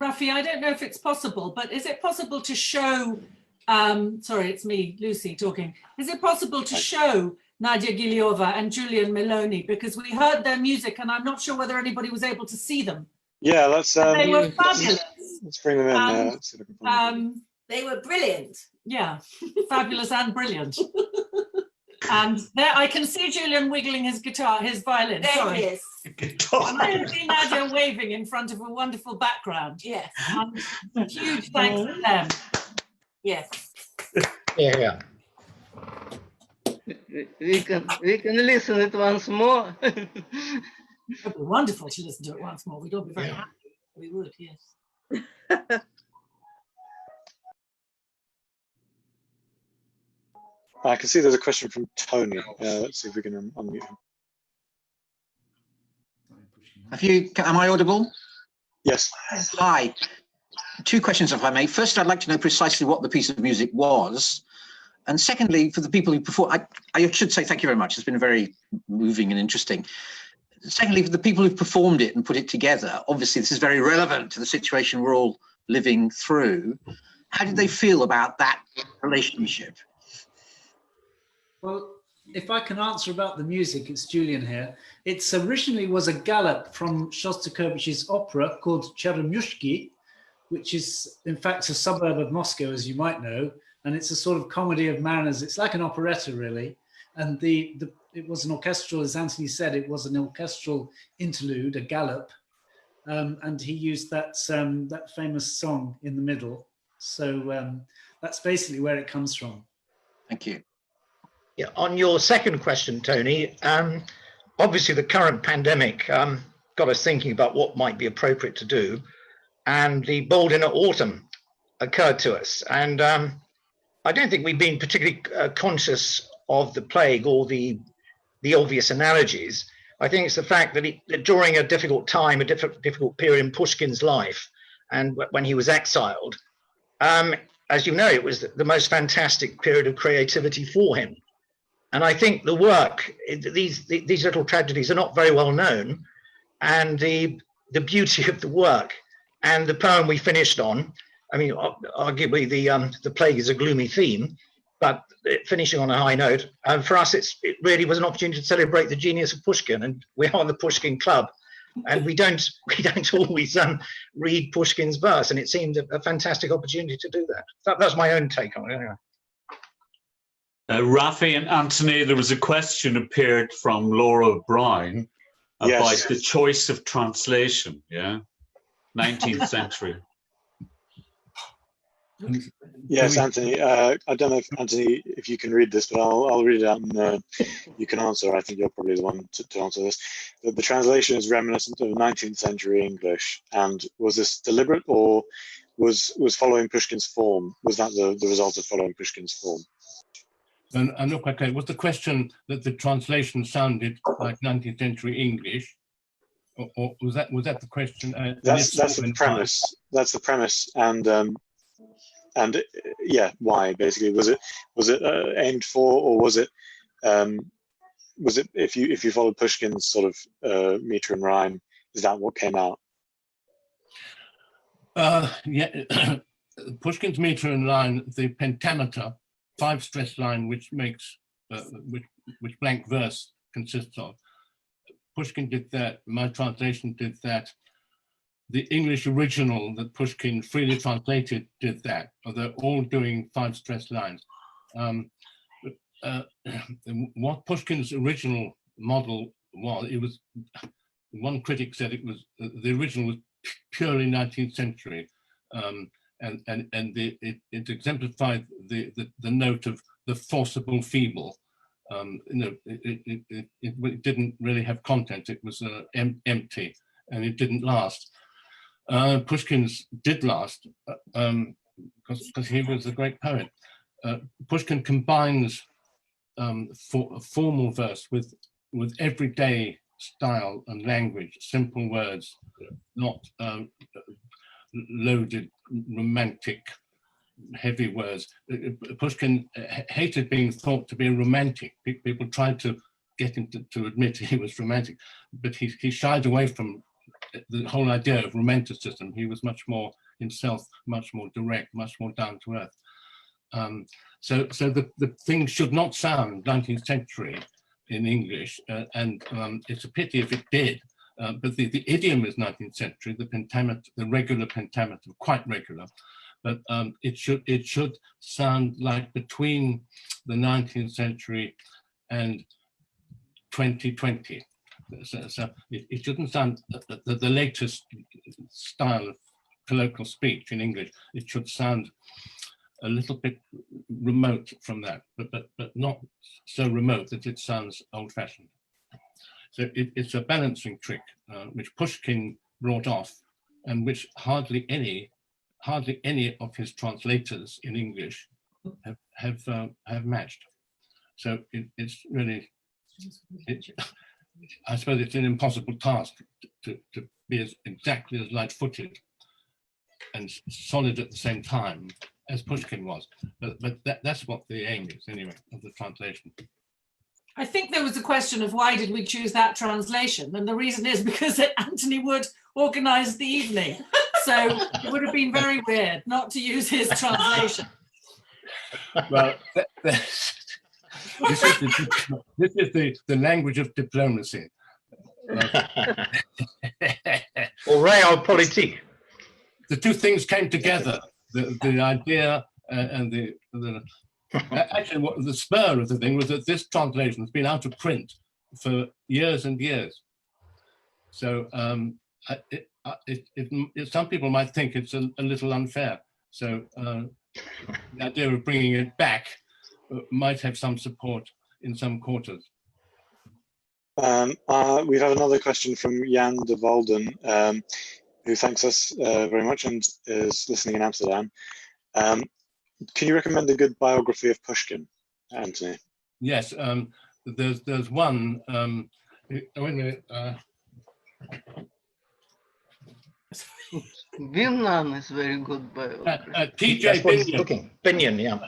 Rafi, I don't know if it's possible, but is it possible to show, sorry, it's me, Lucy, talking. Is it possible to show Nadia Giliova and Julian Milone? Because we heard their music and I'm not sure whether anybody was able to see them. Yeah, let's. They were fabulous. Let's bring them in. Let's see if we can find them. They were brilliant. Yeah, fabulous and brilliant. And there I can see Julian wiggling his guitar, his violin. There Sorry. he is. And I can see Nadia waving in front of a wonderful background. Yes. And huge thanks to them. Yes. Yeah. We can listen it once more. It would be wonderful to listen to it once more. We'd all be very happy. We would, yes. I can see there's a question from Tony. Let's see if we can unmute him. Am I audible? Yes. Hi. Two questions, if I may. First, I'd like to know precisely what the piece of music was. And secondly, for the people who perform, I should say thank you very much. It's been very moving and interesting. Secondly, for the people who've performed it and put it together, obviously this is very relevant to the situation we're all living through. How did they feel about that relationship? Well, if I can answer about the music, it's Julian here. It's originally was a galop from Shostakovich's opera called Cheremyushki, which is in fact a suburb of Moscow, as you might know, and it's a sort of comedy of manners. It's like an operetta, really. And it was an orchestral, as Antony said, it was an orchestral interlude, a galop, and he used that that famous song in the middle. So that's basically where it comes from. Thank you. Yeah, on your second question, Tony, obviously the current pandemic got us thinking about what might be appropriate to do, and the Bold Inner Autumn occurred to us. And I don't think we've been particularly conscious of the plague or the obvious analogies. I think it's the fact that during a difficult time, a difficult period in Pushkin's life, and when he was exiled, as you know, it was the most fantastic period of creativity for him. And I think the work, these little tragedies are not very well known, and the beauty of the work and the poem we finished on. I mean, arguably the plague is a gloomy theme, but finishing on a high note, for us, it really was an opportunity to celebrate the genius of Pushkin, and we are the Pushkin Club, and we don't always read Pushkin's verse, and it seemed a fantastic opportunity to do that. That's my own take on it. Anyway. Rafi and Antony, there was a question appeared from Laura Brown about the choice of translation, 19th century. Yes, Antony. I don't know if Antony, if you can read this, but I'll read it out and you can answer. I think you're probably the one to answer this. The translation is reminiscent of 19th century English, and was this deliberate or was following Pushkin's form? Was that the result of following Pushkin's form? And I'm not quite clear. Was the question that the translation sounded like 19th century English, or was that the question? That's the premise. That's the premise, and yeah, why basically was it aimed for, or was it was it, if you followed Pushkin's sort of meter and rhyme, is that what came out? Yeah, Pushkin's meter and line, the pentameter, 5-stress line, which makes which blank verse consists of. Pushkin did that. My translation did that. The English original that Pushkin freely translated did that. They're all doing 5-stress lines. What Pushkin's original model was, it was, one critic said it was, the original was purely 19th century, and it exemplified the note of the forcible feeble. It didn't really have content. It was empty, and it didn't last. Pushkin's did last because he was a great poet. Pushkin combines formal verse with everyday style and language, simple words, not loaded, romantic, heavy words. Pushkin hated being thought to be a romantic. People tried to get him to admit he was romantic, but he shied away from the whole idea of romanticism. He was much more himself, much more direct, much more down to earth. So the thing should not sound 19th century in English, and it's a pity if it did. But the idiom is 19th century. The pentameter, the regular pentameter, quite regular, but it should sound like between the 19th century and 2020. So it shouldn't sound the latest style of colloquial speech in English. It should sound a little bit remote from that, but not so remote that it sounds old-fashioned. So it's a balancing trick which Pushkin brought off, and which hardly any of his translators in English have matched. So it's really, I suppose it's an impossible task to be exactly as light-footed and solid at the same time as Pushkin was. But that's what the aim is, anyway, of the translation. I think there was a question of why did we choose that translation, and the reason is because Antony Wood organised the evening, so it would have been very weird not to use his translation. Well, this is the language of diplomacy. Or realpolitik. The two things came together. The idea and actually, what the spur of the thing was that this translation has been out of print for years and years. So some people might think it's a little unfair. So the idea of bringing it back might have some support in some quarters. We have another question from Jan de Walden, who thanks us very much and is listening in Amsterdam. Can you recommend a good biography of Pushkin, Antony? Yes, there's one. Wait a minute. Binion is very good biography. T.J. Binion, yeah.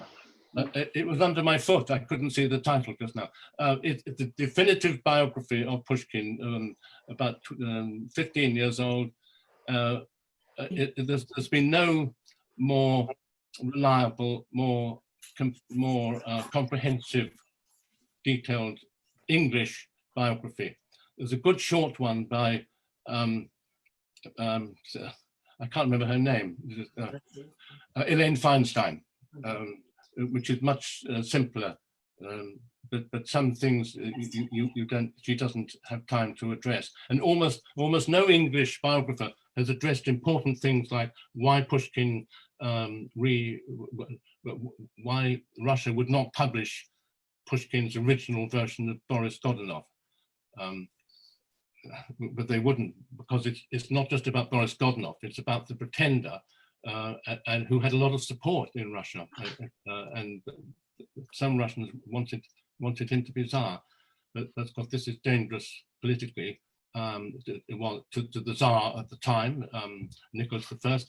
It was under my foot. I couldn't see the title just now. It's the definitive biography of Pushkin, about 15 years old. There's been no more reliable, more comprehensive, detailed English biography. There's a good short one by I can't remember her name, Elaine Feinstein, which is much simpler, but some things she doesn't have time to address. And almost no English biographer has addressed important things like why Pushkin, why Russia would not publish Pushkin's original version of Boris Godunov. But they wouldn't, because it's not just about Boris Godunov, it's about the pretender, and who had a lot of support in Russia, and some Russians wanted him to be Tsar, but of course this is dangerous politically. To the Tsar at the time, Nicholas I,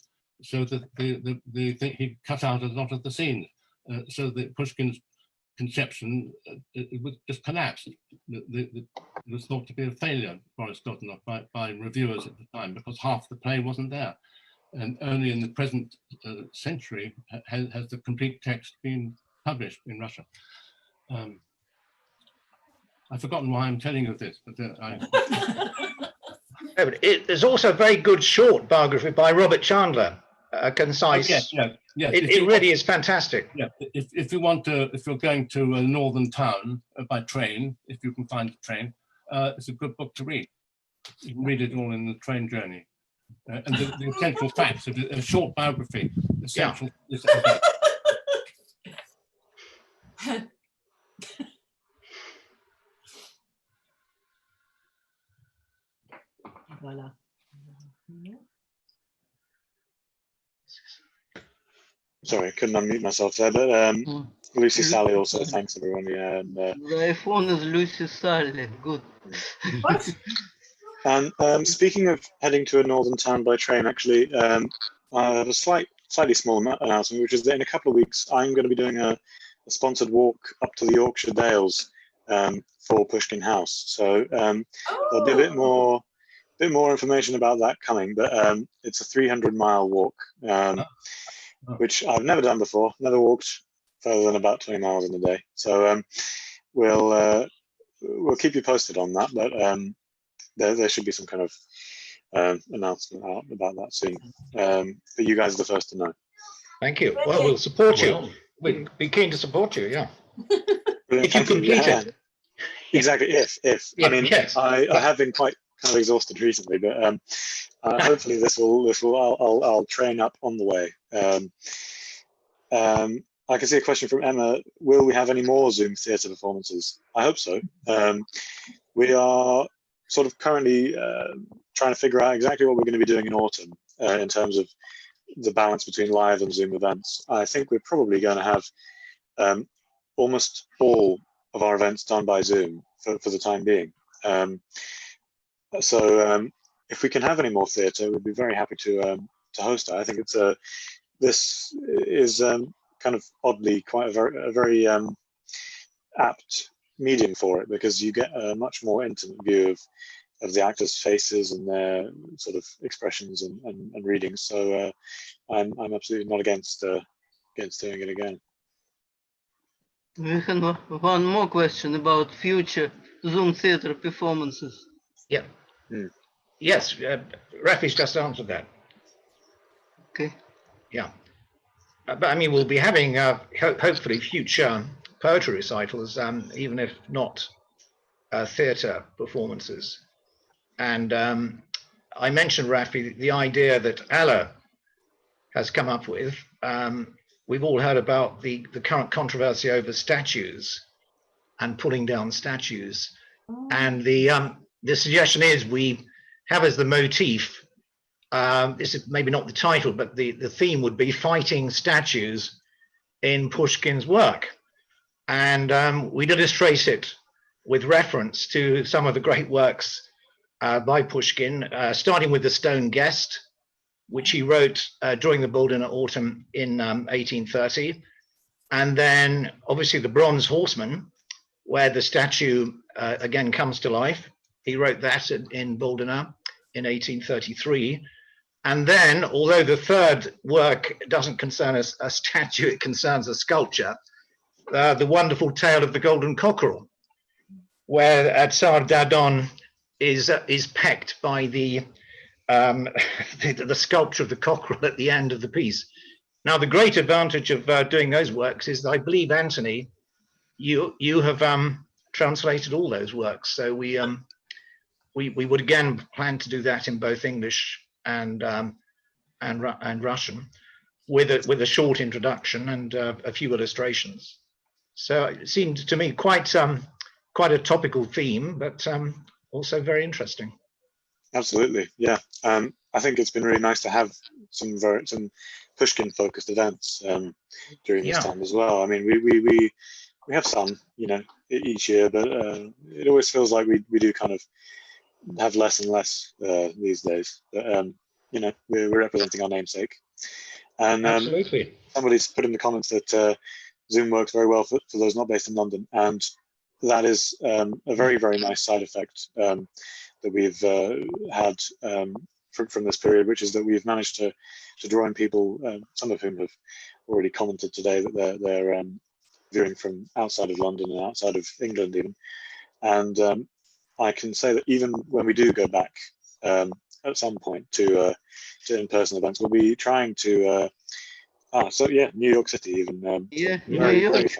so that he cut out a lot of the scenes, so that Pushkin's conception, it was just collapsed. It was thought to be a failure, Boris Godunov, by reviewers at the time, because half the play wasn't there. And only in the present century has the complete text been published in Russia. I've forgotten why I'm telling you this, but there's also a very good short biography by Robert Chandler, concise. Yes. It really is fantastic. Yeah, if you want to, if you're going to a northern town by train, if you can find a train, it's a good book to read. You can read it all in the train journey. And the essential facts of a short biography. Essential. Voila. Sorry, I couldn't unmute myself there, but Lucy Sally also thanks everyone. Yeah, and, the iPhone is Lucy Sally. Good. And speaking of heading to a northern town by train, actually, I have a slightly small announcement, which is that in a couple of weeks, I'm going to be doing a sponsored walk up to the Yorkshire Dales for Pushkin House. So there'll be a bit more information about that coming, but it's a 300-mile walk, which I've never done before, never walked further than about 20 miles in a day. So we'll keep you posted on that, but there should be some kind of announcement out about that soon. But you guys are the first to know. Thank you. Well, we'll support you. We'd be keen to support you, yeah. If you complete it. Exactly, if. I mean, yes. I have been quite kind of exhausted recently, but hopefully I'll train up on the way. I can see a question from Emma. Will we have any more Zoom theatre performances? I hope so. We are sort of currently trying to figure out exactly what we're going to be doing in autumn in terms of the balance between live and Zoom events. I think we're probably going to have almost all of our events done by Zoom for the time being. So if we can have any more theatre, we'd be very happy to host it. I think this is kind of oddly quite a very apt medium for it, because you get a much more intimate view of the actors' faces and their sort of expressions and readings. So I'm absolutely not against doing it again. We have one more question about future Zoom theatre performances. Yeah. Yes, Rafi's just answered that. Okay. Yeah. But I mean, we'll be having hopefully future poetry recitals, even if not theatre performances. And I mentioned, Rafi, the idea that Alla has come up with. We've all heard about the current controversy over statues and pulling down statues. And the suggestion is we have as the motif, this is maybe not the title, but the theme would be fighting statues in Pushkin's work. And we'd illustrate it with reference to some of the great works by Pushkin, starting with The Stone Guest, which he wrote during the Boldina Autumn in 1830. And then obviously The Bronze Horseman, where the statue again comes to life. He wrote that in Boldina in 1833. And then, although the third work doesn't concern a statue, it concerns a sculpture, The Wonderful Tale of the Golden Cockerel, where Tsar Dadon is pecked by the sculpture of the cockerel at the end of the piece. Now, the great advantage of doing those works is, I believe, Antony, you have translated all those works. So we would again plan to do that in both English and Russian, with a short introduction and a few illustrations. So it seemed to me quite a topical theme, but also very interesting. Absolutely, yeah. I think it's been really nice to have some Pushkin-focused events during this time as well. I mean, we have some, each year, but it always feels like we do kind of have less and less these days. But we're representing our namesake. And absolutely. Somebody's put in the comments that Zoom works very well for those not based in London, and that is a very, very nice side effect that we've had from this period, which is that we've managed to draw in people, some of whom have already commented today that they're viewing from outside of London and outside of England even. And I can say that even when we do go back at some point to in-person events, we'll be trying to New York City even. New York.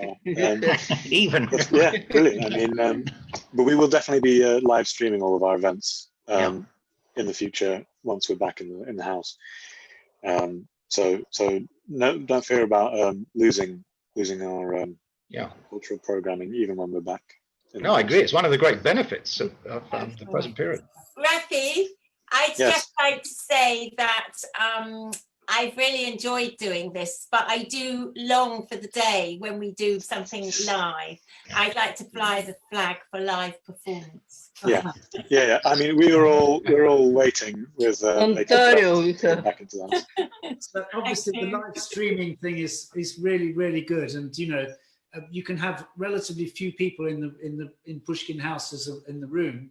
Even. Yeah, brilliant. I mean, but we will definitely be live streaming all of our events in the future once we're back in the house. So no, don't fear about losing our cultural programming even when we're back. No, I agree. It's one of the great benefits of the present period. Rafi, I'd just like to say that I've really enjoyed doing this, but I do long for the day when we do something live. I'd like to fly the flag for live performance. Yeah. I mean, we're all waiting with Ontario. Back into that. So obviously, the live streaming thing is really, really good, and you can have relatively few people in Pushkin House in the room.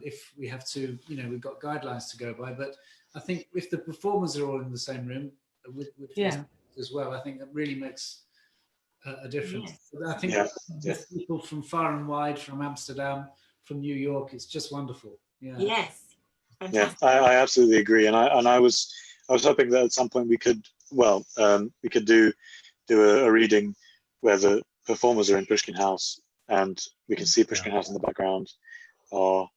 If we have to, we've got guidelines to go by. But I think if the performers are all in the same room with as well, I think that really makes a difference. I think people from far and wide, from Amsterdam, from New York, it's just wonderful. Yes. Yeah, I absolutely agree, and I was hoping that at some point we could do a reading where the performers are in Pushkin House and we can see Pushkin House in the background, our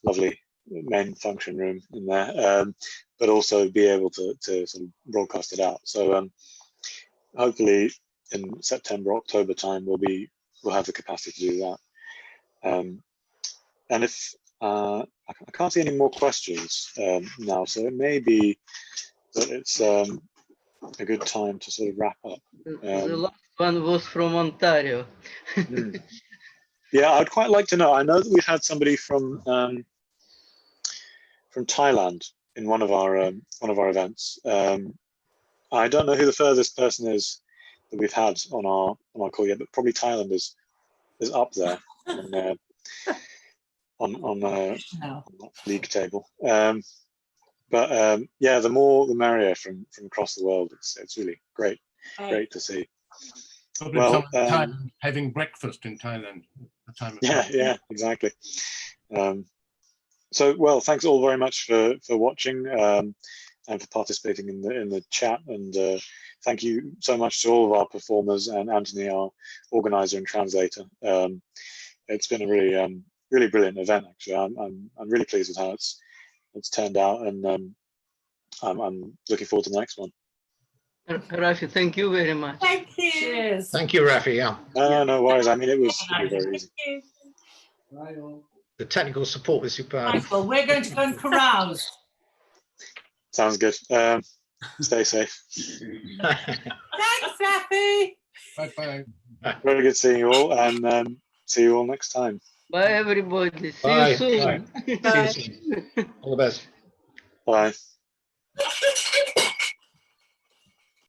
lovely main function room in there, but also be able to sort of broadcast it out. So hopefully in September, October time, we'll have the capacity to do that. And if I can't see any more questions now, so it may be that it's a good time to sort of wrap up. The last one was from Ontario. Yeah, I'd quite like to know. I know that we've had somebody from Thailand in one of our events. I don't know who the furthest person is that we've had on our call yet, but probably Thailand is up there on that league table. But yeah, the more the merrier from across the world. It's really great to see. Well, Thailand, having breakfast in Thailand at the time of yeah, exactly. So, well, thanks all very much for watching and for participating in the chat, and thank you so much to all of our performers and Antony, our organizer and translator. It's been a really brilliant event. Actually, I'm really pleased with how it's turned out, and I'm looking forward to the next one. Rafi, thank you very much. Thank you. Cheers. Thank you, Rafi. Yeah. No worries. I mean, it was very easy. Bye all. The technical support was superb. Michael, we're going to go and carouse. Sounds good. Stay safe. Thanks, Rafi. Bye-bye. Very good seeing you all, and see you all next time. Bye, everybody. See Bye. you soon. Bye. See you soon. All the best. Bye.